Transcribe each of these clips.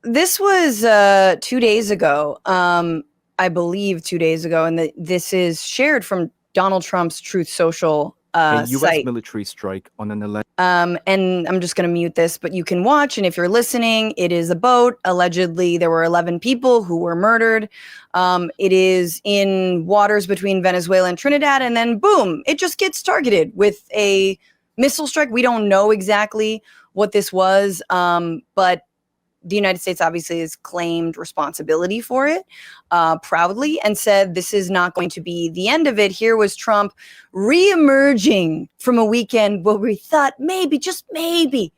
this was 2 days ago, I believe 2 days ago, and this is shared from Donald Trump's Truth Social a U.S. site. military strike on an election. And I'm just going to mute this, but you can watch. And if you're listening, it is a boat. Allegedly, there were 11 people who were murdered. It is in waters between Venezuela and Trinidad. And then, boom, it just gets targeted with a missile strike. We don't know exactly what this was, but the United States obviously has claimed responsibility for it proudly and said this is not going to be the end of it. Here was Trump reemerging from a weekend where we thought maybe, just maybe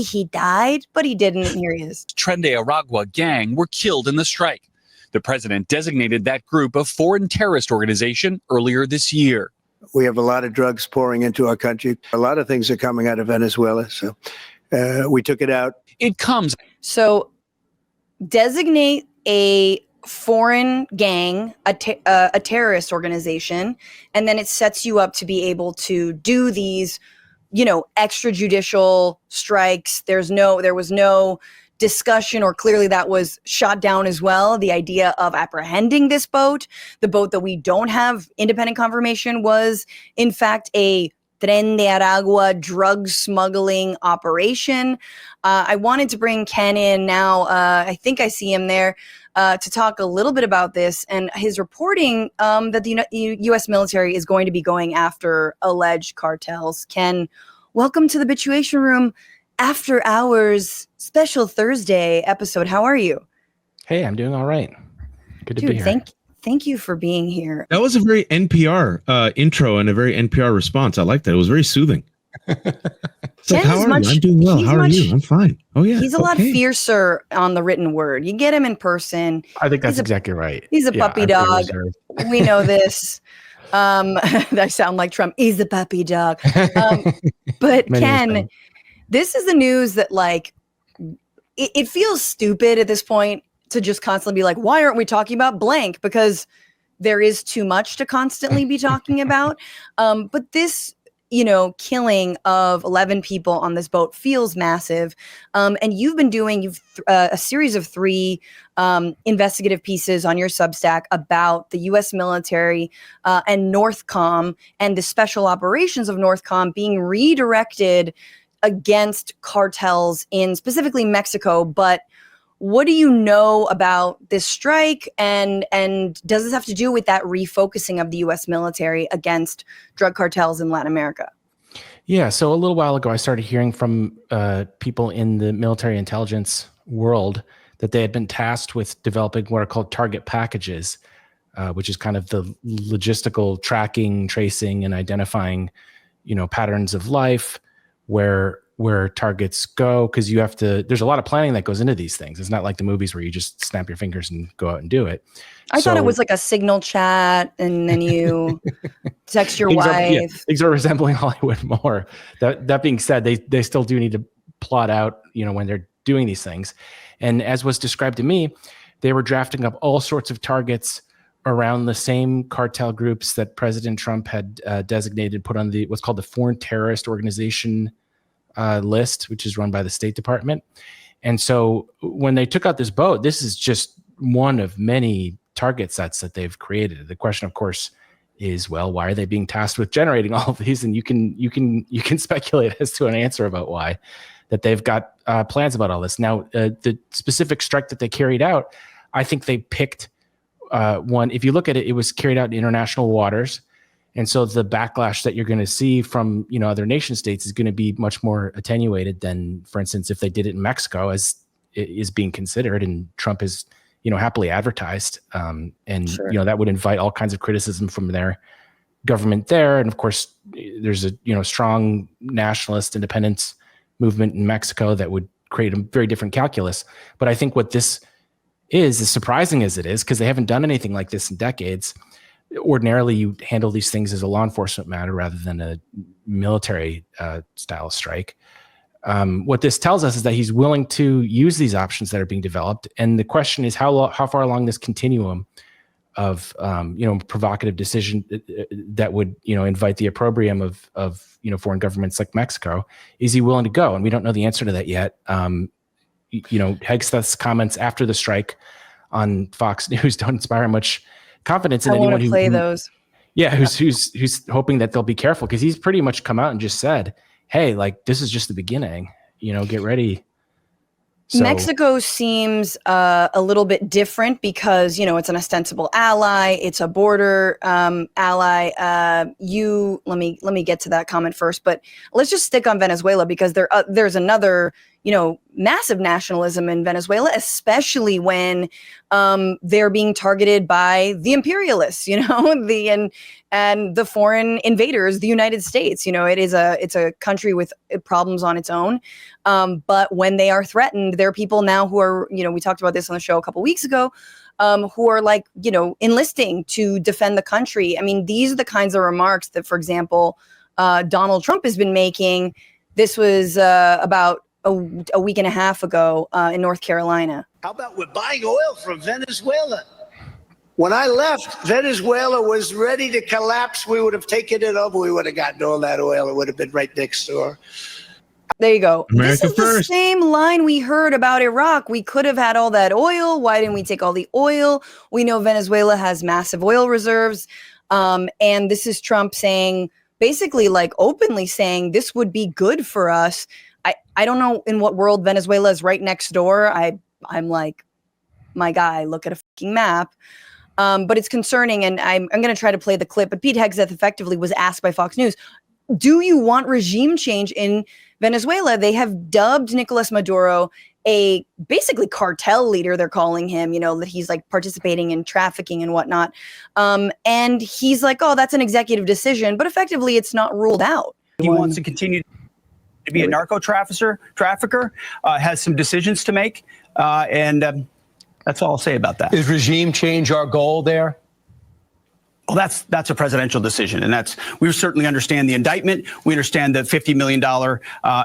he died, but he didn't. Here he is. Tren de Aragua gang were killed in the strike. The president designated that group a foreign terrorist organization earlier this year. We have a lot of drugs pouring into our country. A lot of things are coming out of Venezuela, so we took it out. It comes. So designate a foreign gang, a terrorist organization, and then it sets you up to be able to do these, extrajudicial strikes. There was no discussion, or clearly that was shot down as well. The idea of apprehending this boat, the boat that we don't have independent confirmation was in fact a Tren de Aragua drug smuggling operation. I wanted to bring Ken in now. I think I see him there to talk a little bit about this and his reporting that the U.S. military is going to be going after alleged cartels. Ken, welcome to the Bitchuation Room After Hours special Thursday episode. How are you? Hey, I'm doing all right. Good to be here. Thank you for being here. That was a very NPR intro and a very NPR response. I like that. It was very soothing. It's like, how are you? I'm doing well. How are you? I'm fine. Oh, yeah. He's a lot fiercer on the written word. You get him in person. I think that's exactly right. He's a puppy dog. We know this. I sound like Trump. He's a puppy dog. But Ken, this is the news that it feels stupid at this point to just constantly be like, why aren't we talking about blank? Because there is too much to constantly be talking about. But this, killing of 11 people on this boat feels massive. And you've been doing a series of 3 investigative pieces on your Substack about the U.S. military and Northcom and the special operations of Northcom being redirected against cartels in specifically Mexico. But what do you know about this strike, and does this have to do with that refocusing of the U.S. military against drug cartels in Latin America? Yeah, so a little while ago, I started hearing from people in the military intelligence world that they had been tasked with developing what are called target packages, which is kind of the logistical tracking, tracing, and identifying, patterns of life where targets go, because there's a lot of planning that goes into these things. It's not like the movies where you just snap your fingers and go out and do it. I thought it was like a signal chat and then you text your wife. Things are resembling Hollywood more. That being said, they still do need to plot out, when they're doing these things. And as was described to me, they were drafting up all sorts of targets around the same cartel groups that President Trump had designated, put on what's called the Foreign Terrorist Organization list, which is run by the State Department. And so when they took out this boat, this is just one of many target sets that they've created. The question, of course, is, well, why are they being tasked with generating all of these? And you can speculate as to an answer about why, that they've got plans about all this. Now, the specific strike that they carried out, I think they picked one. If you look at it, it was carried out in international waters. And so the backlash that you're going to see from, other nation states is going to be much more attenuated than, for instance, if they did it in Mexico, as is being considered, and Trump is, happily advertised. And, Sure. That would invite all kinds of criticism from their government there. And of course, there's a, strong nationalist independence movement in Mexico that would create a very different calculus. But I think what this is, as surprising as it is, because they haven't done anything like this in decades. Ordinarily, you handle these things as a law enforcement matter rather than a military style strike. What this tells us is that he's willing to use these options that are being developed. And the question is how far along this continuum of provocative decision that would invite the opprobrium of foreign governments like Mexico, is he willing to go? And we don't know the answer to that yet. Hegseth's comments after the strike on Fox News don't inspire much confidence in anyone who play those. Yeah, who's hoping that they'll be careful, because he's pretty much come out and just said, "Hey, like, this is just the beginning. Get ready." So, Mexico seems a little bit different because it's an ostensible ally. It's a border ally. Let me get to that comment first, but let's just stick on Venezuela, because there's another massive nationalism in Venezuela, especially when they're being targeted by the imperialists, and the foreign invaders, the United States. It's a country with problems on its own. But when they are threatened, there are people now who are, we talked about this on the show a couple weeks ago, who are enlisting to defend the country. I mean, these are the kinds of remarks that, for example, Donald Trump has been making. This was about a week and a half ago in North Carolina. How about we're buying oil from Venezuela? When I left, Venezuela was ready to collapse. We would have taken it over. We would have gotten all that oil. It would have been right next door. There you go. America this is first. The same line we heard about Iraq. We could have had all that oil. Why didn't we take all the oil? We know Venezuela has massive oil reserves. And this is Trump saying, basically openly saying, this would be good for us. I don't know in what world Venezuela is right next door. I'm like, my guy, look at a fucking map. But it's concerning, and I'm going to try to play the clip. But Pete Hegseth effectively was asked by Fox News, do you want regime change in Venezuela? They have dubbed Nicolás Maduro a basically cartel leader, they're calling him, that he's participating in trafficking and whatnot. And he's like, oh, that's an executive decision, but effectively it's not ruled out. He wants to continue to be a narco trafficker, has some decisions to make. And that's all I'll say about that. Is regime change our goal there? Well, that's a presidential decision, and we certainly understand the indictment. We understand the $50 million.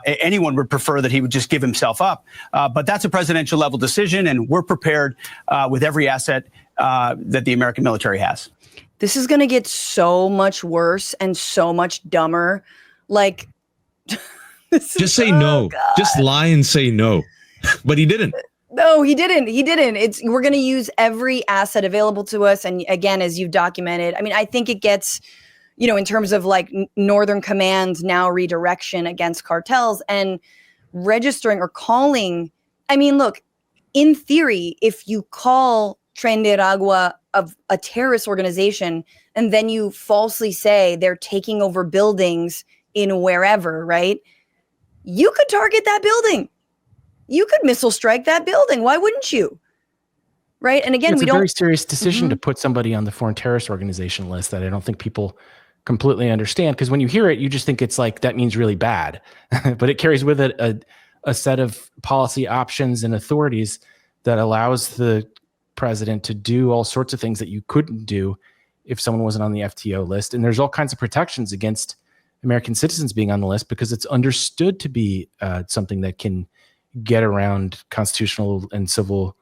Anyone would prefer that he would just give himself up, but that's a presidential level decision, and we're prepared with every asset that the American military has. This is going to get so much worse and so much dumber. Just say no. God. Just lie and say no. But he didn't. No, he didn't. We're going to use every asset available to us. And again, as you've documented, I mean, I think it gets, in terms of Northern Command now redirection against cartels and registering or calling. I mean, look, in theory, if you call Tren de Aragua of a terrorist organization, and then you falsely say they're taking over buildings in wherever, right? You could target that building. You could missile strike that building. Why wouldn't you? Right. And again, it's a very serious decision to put somebody on the foreign terrorist organization list that I don't think people completely understand. Because when you hear it, you just think it's that means really bad. But it carries with it a set of policy options and authorities that allows the president to do all sorts of things that you couldn't do if someone wasn't on the FTO list. And there's all kinds of protections against American citizens being on the list, because it's understood to be something that can get around constitutional and civil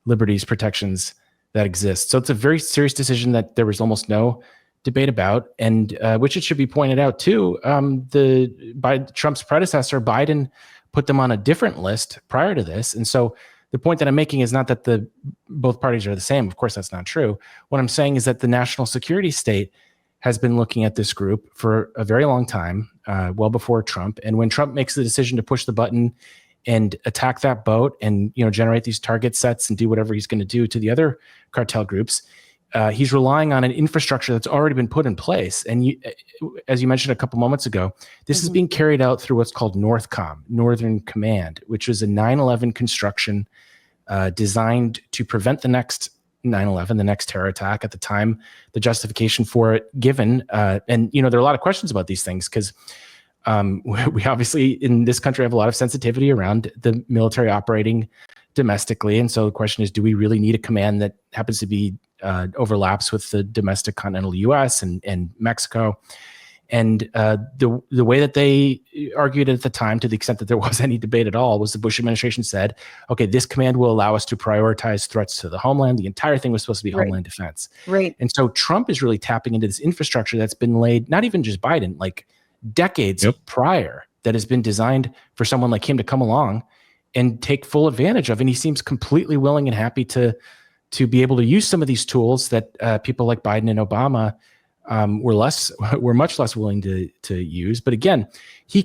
liberties protections that exist. So it's a very serious decision that there was almost no debate about, and which it should be pointed out too. By Trump's predecessor, Biden put them on a different list prior to this, and so the point that I'm making is not that both parties are the same. Of course, that's not true. What I'm saying is that the national security state has been looking at this group for a very long time, well before Trump. And when Trump makes the decision to push the button and attack that boat and generate these target sets and do whatever he's going to do to the other cartel groups, he's relying on an infrastructure that's already been put in place. And as you mentioned a couple moments ago, this is being carried out through what's called Northcom, Northern Command, which was a 9/11 construction designed to prevent the next 9/11, the next terror attack. At the time, the justification for it given, and there are a lot of questions about these things because we obviously in this country have a lot of sensitivity around the military operating domestically. And so the question is, do we really need a command that happens to be overlaps with the domestic continental US and Mexico? And the way that they argued at the time, to the extent that there was any debate at all, was the Bush administration said, okay, this command will allow us to prioritize threats to the homeland. The entire thing was supposed to be homeland defense. Right. And so Trump is really tapping into this infrastructure that's been laid, not even just Biden, like decades prior, that has been designed for someone like him to come along and take full advantage of. And he seems completely willing and happy to be able to use some of these tools that people like Biden and Obama were much less willing to use. But again,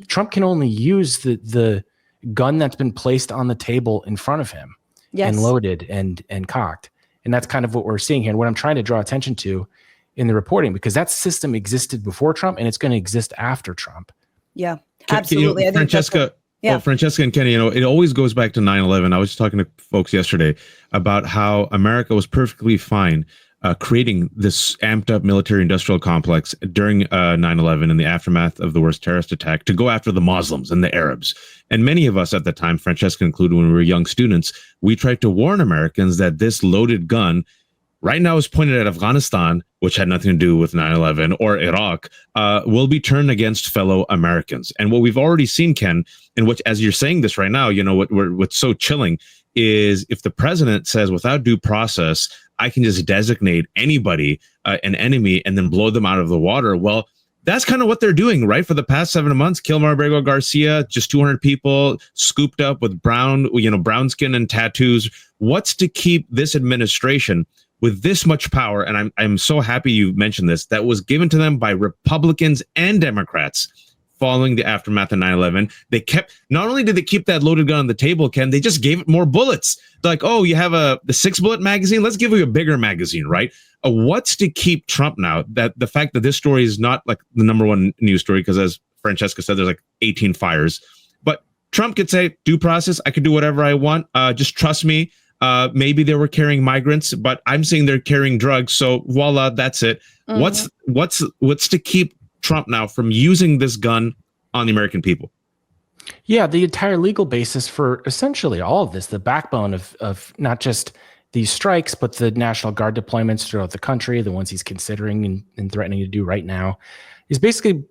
Trump can only use the gun that's been placed on the table in front of him, and loaded and cocked. And that's kind of what we're seeing here. And what I'm trying to draw attention to in the reporting, because that system existed before Trump and it's going to exist after Trump. Yeah, absolutely. Francesca, Francesca and Kenny, it always goes back to 9/11. I was just talking to folks yesterday about how America was perfectly fine creating this amped up military industrial complex during 9/11 in the aftermath of the worst terrorist attack to go after the Muslims and the Arabs. And many of us at the time, Francesca included, when we were young students, we tried to warn Americans that this loaded gun right now is pointed at Afghanistan, which had nothing to do with 9/11, or Iraq, will be turned against fellow Americans. And what we've already seen, Ken, and what, as you're saying this right now, what's so chilling is if the president says without due process, I can just designate anybody an enemy and then blow them out of the water. Well, that's kind of what they're doing, right? For the past 7 months, Kilmer Abrego Garcia, just 200 people scooped up with brown skin and tattoos. What's to keep this administration with this much power? And I'm so happy you mentioned this, that was given to them by Republicans and Democrats following the aftermath of 9/11. Not only did they keep that loaded gun on the table, Ken, they just gave it more bullets. They're like, oh, you have the 6-bullet magazine? Let's give you a bigger magazine, right? What's to keep Trump now? That the fact that this story is not like the number one news story, because as Francesca said, there's like 18 fires. But Trump could say, due process, I could do whatever I want. Just trust me. Maybe they were carrying migrants, but I'm saying they're carrying drugs. So voila, that's it. Mm-hmm. What's to keep Trump now from using this gun on the American people? Yeah, the entire legal basis for essentially all of this, the backbone of not just these strikes, but the National Guard deployments throughout the country, the ones he's considering and threatening to do right now, is basically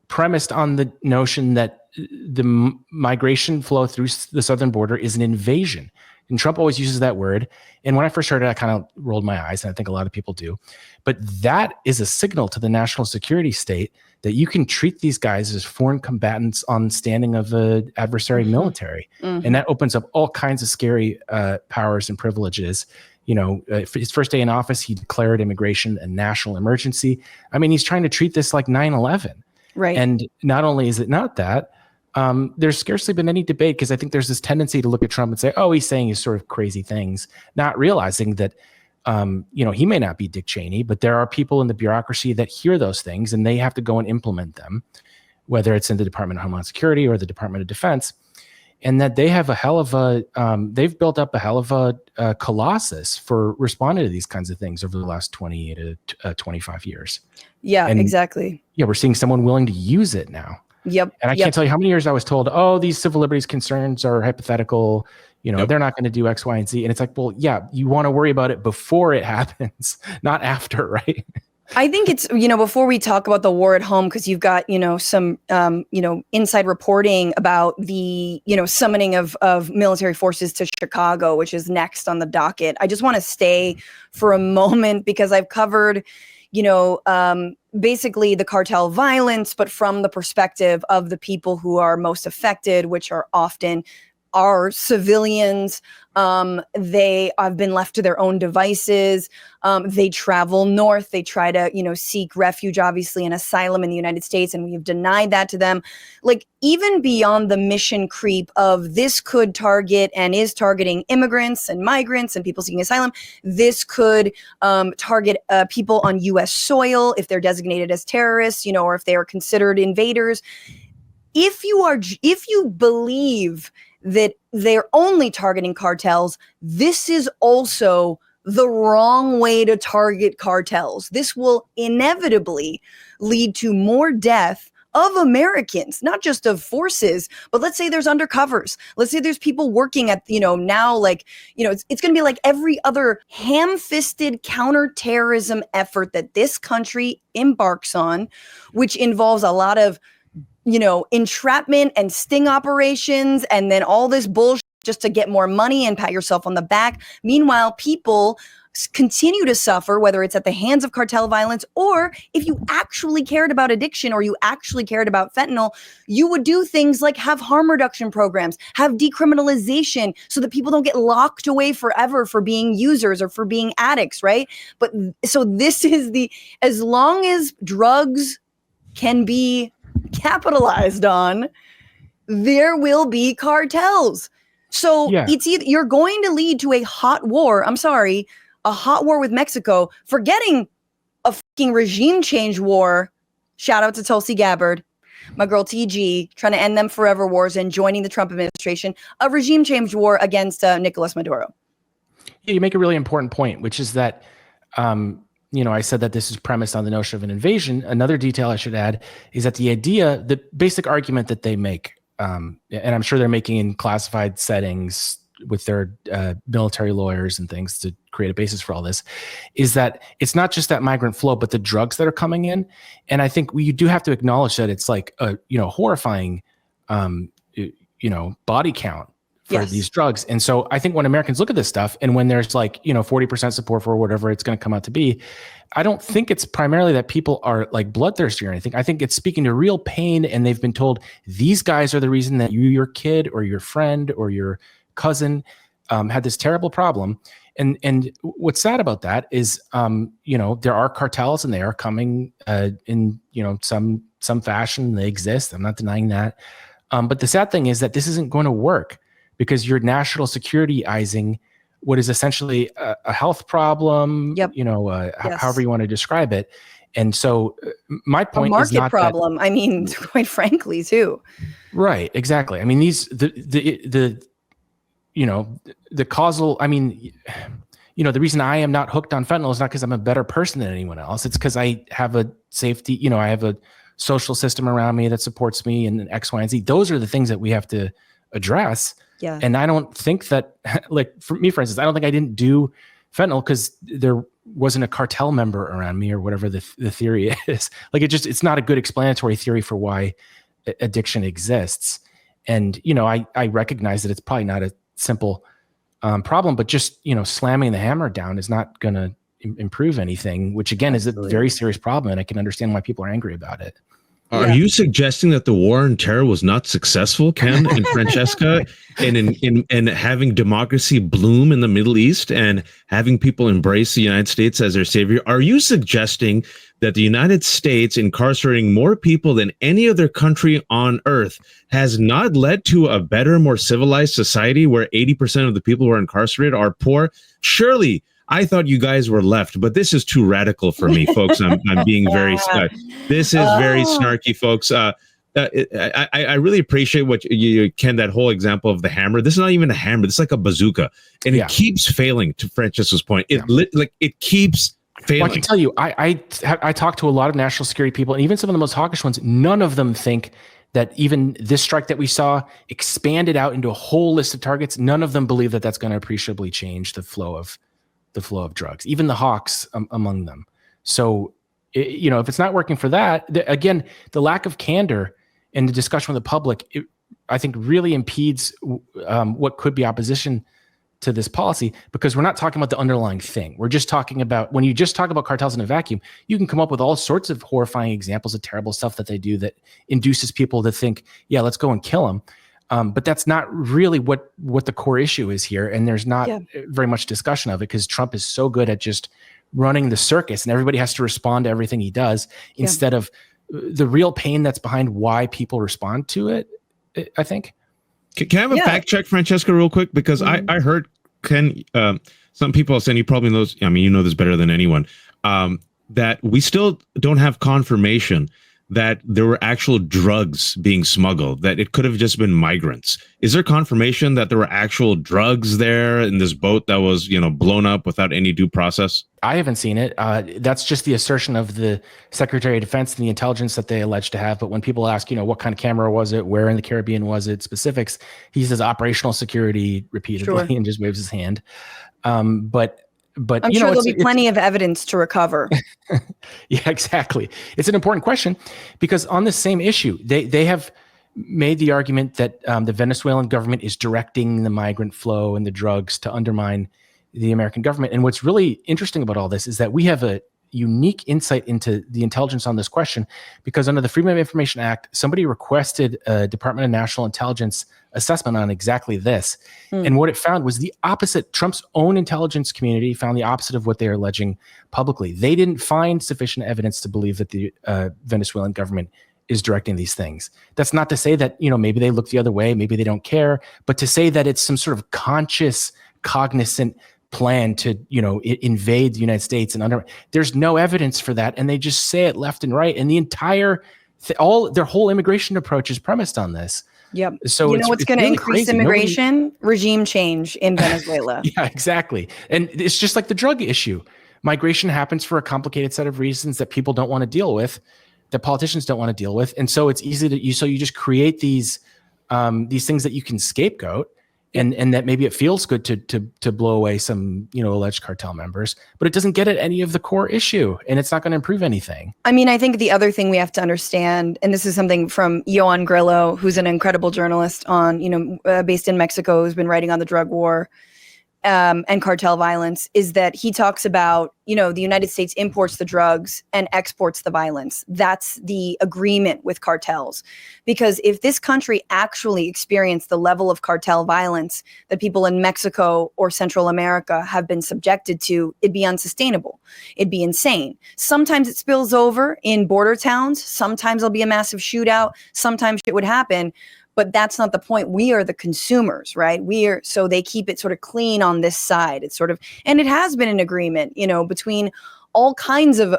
premised on the notion that the migration flow through the southern border is an invasion. And Trump always uses that word. And when I first heard it, I kind of rolled my eyes, and I think a lot of people do. But that is a signal to the national security state that you can treat these guys as foreign combatants on standing of the adversary military. Mm-hmm. And that opens up all kinds of scary powers and privileges. His first day in office, he declared immigration a national emergency. I mean, he's trying to treat this like 9/11. Right. And not only is it not that, there's scarcely been any debate, because I think there's this tendency to look at Trump and say, oh, he's saying these sort of crazy things, not realizing that, he may not be Dick Cheney, but there are people in the bureaucracy that hear those things and they have to go and implement them, whether it's in the Department of Homeland Security or the Department of Defense, and that they have they've built up a hell of a colossus for responding to these kinds of things over the last 20 to 25 years. Yeah, exactly. Yeah, we're seeing someone willing to use it now. Yep. And I can't tell you how many years I was told, oh, these civil liberties concerns are hypothetical. They're not going to do X, Y, and Z. And it's like, well, yeah, you want to worry about it before it happens, not after, right? I think it's, before we talk about the war at home, because you've got, some, inside reporting about the, summoning of military forces to Chicago, which is next on the docket. I just want to stay for a moment, because I've covered, basically the cartel violence, but from the perspective of the people who are most affected, which are often are civilians. They have been left to their own devices. They travel north. They try to, seek refuge, obviously, and asylum in the United States. And we have denied that to them. Like, even beyond the mission creep of this could target and is targeting immigrants and migrants and people seeking asylum. This could target people on U.S. soil if they're designated as terrorists, or if they are considered invaders. If you believe that they're only targeting cartels, this is also the wrong way to target cartels. This will inevitably lead to more death of Americans, not just of forces, but let's say there's undercovers. Let's say there's people working at, now it's going to be like every other ham-fisted counterterrorism effort that this country embarks on, which involves a lot of entrapment and sting operations, and then all this bullshit just to get more money and pat yourself on the back. Meanwhile, people continue to suffer, whether it's at the hands of cartel violence, or if you actually cared about addiction or you actually cared about fentanyl, you would do things like have harm reduction programs, have decriminalization so that people don't get locked away forever for being users or for being addicts, right? But so this is as long as drugs can be capitalized on, there will be cartels. So it's either you're going to lead to a hot war. I'm sorry, a hot war with Mexico, forgetting a fucking regime change war. Shout out to Tulsi Gabbard, my girl TG, trying to end them forever wars and joining the Trump administration. A regime change war against Nicolás Maduro. Yeah, you make a really important point, which is that, I said that this is premised on the notion of an invasion. Another detail I should add is that the basic argument that they make, and I'm sure they're making in classified settings with their military lawyers and things to create a basis for all this, is that it's not just that migrant flow, but the drugs that are coming in. And I think you do have to acknowledge that it's like a horrifying, body count for these drugs. And so I think when Americans look at this stuff, and when there's 40% support for whatever it's going to come out to be, I don't think it's primarily that people are like bloodthirsty or anything. I think it's speaking to real pain, and they've been told these guys are the reason that your kid or your friend or your cousin had this terrible problem. And what's sad about that is, there are cartels and they are coming in, some fashion. They exist. I'm not denying that. But the sad thing is that this isn't going to work because you're national securityizing what is essentially a health problem, however you want to describe it. And so my point is not problem. I mean, quite frankly, too. Right. Exactly. I mean, the causal, the reason I am not hooked on fentanyl is not because I'm a better person than anyone else. It's because I have a safety, I have a social system around me that supports me and X, Y, and Z. Those are the things that we have to address. Yeah. And I don't think that, for me, for instance, I don't think I didn't do fentanyl because there wasn't a cartel member around me or whatever the theory is. It's not a good explanatory theory for why addiction exists. And, I recognize that it's probably not a simple problem, but just, slamming the hammer down is not going to improve anything, which again is a very serious problem. And I can understand why people are angry about it. Are you suggesting that the war on terror was not successful, Ken and Francesca, in having democracy bloom in the Middle East and having people embrace the United States as their savior? Are you suggesting that the United States incarcerating more people than any other country on earth has not led to a better, more civilized society where 80% of the people who are incarcerated are poor? Surely, I thought you guys were left, but this is too radical for me, folks. I'm being very this is very snarky, folks. I really appreciate what Ken, that whole example of the hammer. This is not even a hammer. This is like a bazooka, and it keeps failing. To Francesca's point, it keeps failing. Well, I can tell you, I talked to a lot of national security people, and even some of the most hawkish ones. None of them think that even this strike that we saw expanded out into a whole list of targets. None of them believe that that's going to appreciably change the flow of drugs, even the hawks among them. So, if it's not working for that, again, the lack of candor and the discussion with the public, I think really impedes what could be opposition to this policy, because we're not talking about the underlying thing. We're just talking about, when you just talk about cartels in a vacuum, you can come up with all sorts of horrifying examples of terrible stuff that they do that induces people to think, yeah, let's go and kill them. But that's not really what the core issue is here. And there's not very much discussion of it because Trump is so good at just running the circus and everybody has to respond to everything he does instead of the real pain that's behind why people respond to it, I think. Can I have a fact check, Francesca, real quick? Because I heard Ken, some people are saying, you probably know, you know this better than anyone, that we still don't have confirmation that there were actual drugs being smuggled, that it could have just been migrants. Is there confirmation that there were actual drugs there in this boat that was, blown up without any due process? I haven't seen it. That's just the assertion of the Secretary of Defense and the intelligence that they allege to have. But when people ask, what kind of camera was it? Where in the Caribbean was it? Specifics, he says operational security repeatedly and just waves his hand. But I'm sure there'll be plenty of evidence to recover. Yeah, exactly. It's an important question because on the same issue, they have made the argument that the Venezuelan government is directing the migrant flow and the drugs to undermine the American government. And what's really interesting about all this is that we have a unique insight into the intelligence on this question, because under the Freedom of Information Act, somebody requested a Department of National Intelligence assessment on exactly this. And what it found was the opposite. Trump's own intelligence community found the opposite of what they are alleging publicly. They didn't find sufficient evidence to believe that the Venezuelan government is directing these things. That's not to say that, maybe they look the other way, maybe they don't care, but to say that it's some sort of conscious, cognizant plan to, invade the United States there's no evidence for that. And they just say it left and right. And the entire, their whole immigration approach is premised on this. Yep. So what's going to really increase crazy. immigration? Regime change in Venezuela. Yeah, exactly. And it's just like the drug issue. Migration happens for a complicated set of reasons that people don't want to deal with, that politicians don't want to deal with. And so it's easy so you just create these things that you can scapegoat. And that maybe it feels good to blow away some, alleged cartel members, but it doesn't get at any of the core issue, and it's not going to improve anything. I mean, I think the other thing we have to understand, and this is something from Johan Grillo, who's an incredible journalist based in Mexico, who's been writing on the drug war and cartel violence, is that he talks about, the United States imports the drugs and exports the violence. That's the agreement with cartels. Because if this country actually experienced the level of cartel violence that people in Mexico or Central America have been subjected to, it'd be unsustainable. It'd be insane. Sometimes it spills over in border towns. Sometimes there'll be a massive shootout. Sometimes it would happen. But that's not the point. We are the consumers, right? So they keep it sort of clean on this side. It's sort of, and it has been an agreement, between all kinds of,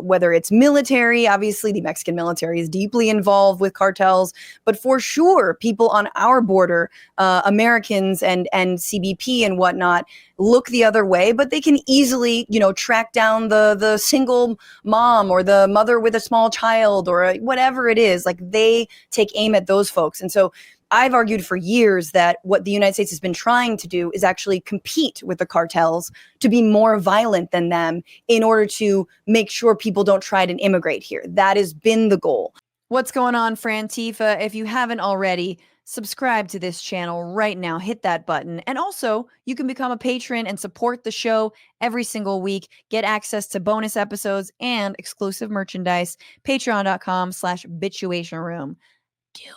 whether it's military, obviously the Mexican military is deeply involved with cartels, but for sure, people on our border, Americans and CBP and whatnot, look the other way, but they can easily, track down the single mom or the mother with a small child or whatever it is. Like, they take aim at those folks. And so I've argued for years that what the United States has been trying to do is actually compete with the cartels to be more violent than them in order to make sure people don't try to immigrate here. That has been the goal. What's going on, Frantifa? If you haven't already, subscribe to this channel right now. Hit that button. And also, you can become a patron and support the show every single week. Get access to bonus episodes and exclusive merchandise. Patreon.com/Bitchuation Room. Do it.